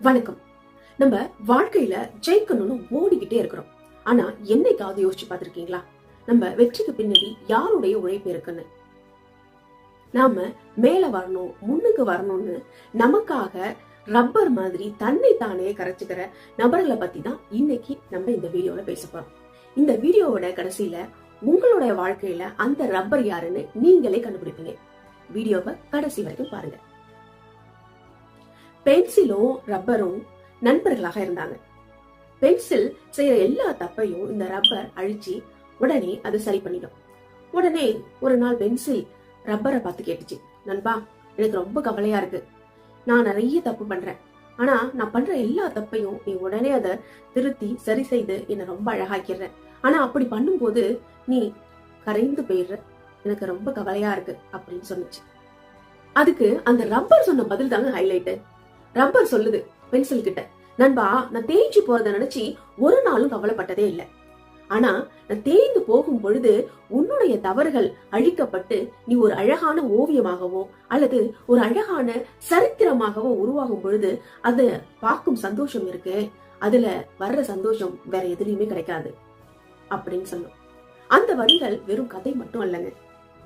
வணக்கம். நம்ம வாழ்க்கையில ஜெயிக்கணும்னு ஓடிக்கிட்டே இருக்கிறோம். ஆனா என்னைக்காவது யோசிச்சு பார்த்திருக்கீங்களா, நம்ம வெற்றிக்கு பின்னாடி யாருடைய உழைப்பு இருக்குன்னு? நாம மேல வரணும், முன்னுக்கு வரணும்னு நமக்காக ரப்பர் மாதிரி தன்னை தானே கரைச்சுக்கிற நபர்களை பத்தி தான் இன்னைக்கு நம்ம இந்த வீடியோல பேச போறோம். இந்த வீடியோவோட கடைசியில உங்களுடைய வாழ்க்கையில அந்த ரப்பர் யாருன்னு நீங்களே கண்டுபிடிப்பீங்க. வீடியோவை கடைசி வரைக்கும் பாருங்க. பென்சிலும் ரப்பரும் நண்பர்களாக இருந்தாங்க. பென்சில் செய்யற எல்லா தப்பையும் இந்த ரப்பர் அழிச்சு உடனே அது சரி பண்ணிடும். உடனே ஒரு நாள் பென்சில் ரப்பரை பார்த்து கேட்டுச்சு, நண்பா, எனக்கு ரொம்ப கவலையா இருக்கு. நான் நிறைய தப்பு பண்றேன். ஆனா நான் பண்ற எல்லா தப்பையும் நீ உடனே அதை திருத்தி சரி செய்து என்னை ரொம்ப அழகாக்கிடுற. ஆனா அப்படி பண்ணும்போது நீ கரைந்து போயிடுற. எனக்கு ரொம்ப கவலையா இருக்கு அப்படின்னு சொன்னிச்சு. அதுக்கு அந்த ரப்பர் சொன்ன பதில் தாங்க ஹைலைட். ரப்பர் சொல்லுது பென்சில் கிட்ட, நண்பா, நான் தேய்ச்சி போறத நினைச்சு ஒரு நாளும் கவலைப்பட்டதே இல்லை. ஆனா நான் தேய்ந்து போகும் பொழுது உன்னுடைய தவறுகள் அழிக்கப்பட்டு நீ ஒரு அழகான ஓவியமாகவோ அல்லது ஒரு அழகான சரித்திரமாகவோ உருவாகும் பொழுது அதை பார்க்கும் சந்தோஷம் இருக்கு, அதுல வர்ற சந்தோஷம் வேற எதுலையுமே கிடைக்காது அப்படின்னு சொன்னோம். அந்த வரிகள் வெறும் கதை மட்டும் அல்லங்க,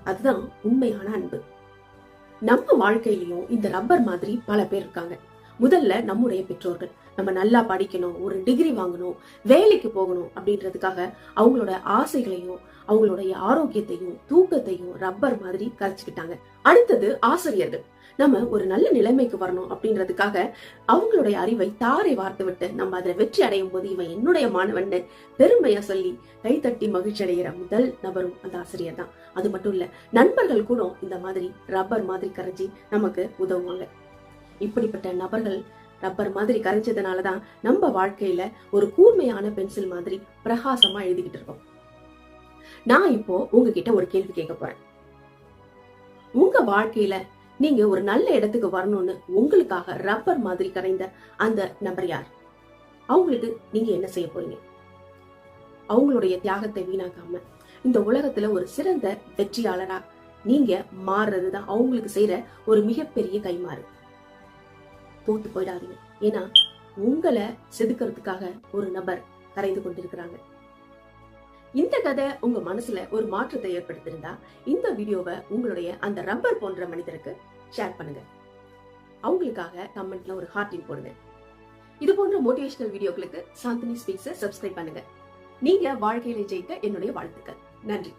அதுதான் உண்மையான அன்பு. நம்ம வாழ்க்கையிலயும் இந்த ரப்பர் மாதிரி பல பேர் இருக்காங்க. முதல்ல நம்முடைய பெற்றோர்கள். நம்ம நல்லா படிக்கணும், ஒரு டிகிரி வாங்கணும், வேலைக்கு போகணும் அப்படின்றதுக்காக அவங்களோட ஆசைகளையும் அவங்களுடைய ஆரோக்கியத்தையும் தூக்கத்தையும் ரப்பர் மாதிரி கரைச்சுக்கிட்டாங்க. அடுத்தது ஆசிரியர்கள். நம்ம ஒரு நல்ல நிலைமைக்கு வரணும் அப்படின்றதுக்காக அவங்களுடைய அறிவை தாரை வார்த்து விட்டு நம்ம அதுல வெற்றி அடையும் போது இவன் என்னுடைய மாணவன் பெருமையா சொல்லி கைத்தட்டி மகிழ்ச்சி அடைகிற முதல் நபரும் அந்த ஆசிரியர் தான். அது மட்டும் இல்ல, நண்பர்கள் கூட இந்த மாதிரி ரப்பர் மாதிரி கரைச்சி நமக்கு உதவுவாங்க. இப்படிப்பட்ட நபர்கள் ரப்பர் மாதிரி கரைஞ்சதுனாலதான் நம்ம வாழ்க்கையில ஒரு கூர்மையான பென்சில் மாதிரி பிரகாசமா எழுதிக்கிட்டு இருக்கோம். நான் இப்போ உங்ககிட்ட ஒரு கேள்வி கேட்க போறேன். உங்க வாழ்க்கையில நீங்க ஒரு நல்ல இடத்துக்கு வரணும்னு உங்களுக்காக ரப்பர் மாதிரி கரைந்த அந்த நபர் யார்? அவங்களுக்கு நீங்க என்ன செய்ய போறீங்க? அவங்களுடைய தியாகத்தை வீணாக்காம இந்த உலகத்துல ஒரு சிறந்த வெற்றியாளரா நீங்க மாறுறதுதான் அவங்களுக்கு செய்யற ஒரு மிகப்பெரிய கைமாறு. தோத்து போயிடாதீங்க. ஏன்னா உங்களை செதுக்கிறதுக்காக ஒரு நபர் கரைந்து கொண்டிருக்கிறாங்க. இந்த கதை உங்க மனசுல ஒரு மாற்றத்தை ஏற்படுத்திருந்தா இந்த வீடியோவை உங்களுடைய அந்த ரப்பர் போன்ற மனிதருக்கு ஷேர் பண்ணுங்க. அவங்களுக்காக கமெண்ட்ல ஒரு ஹார்ட்டின் போடுங்க. இது போன்ற மோட்டிவேஷனல் வீடியோக்களுக்கு சாந்தினி ஸ்பீக்ஸை சப்ஸ்கிரைப் பண்ணுங்க. நீங்க வாழ்க்கையில ஜெயிக்க என்னுடைய வாழ்த்துக்கள். நன்றி.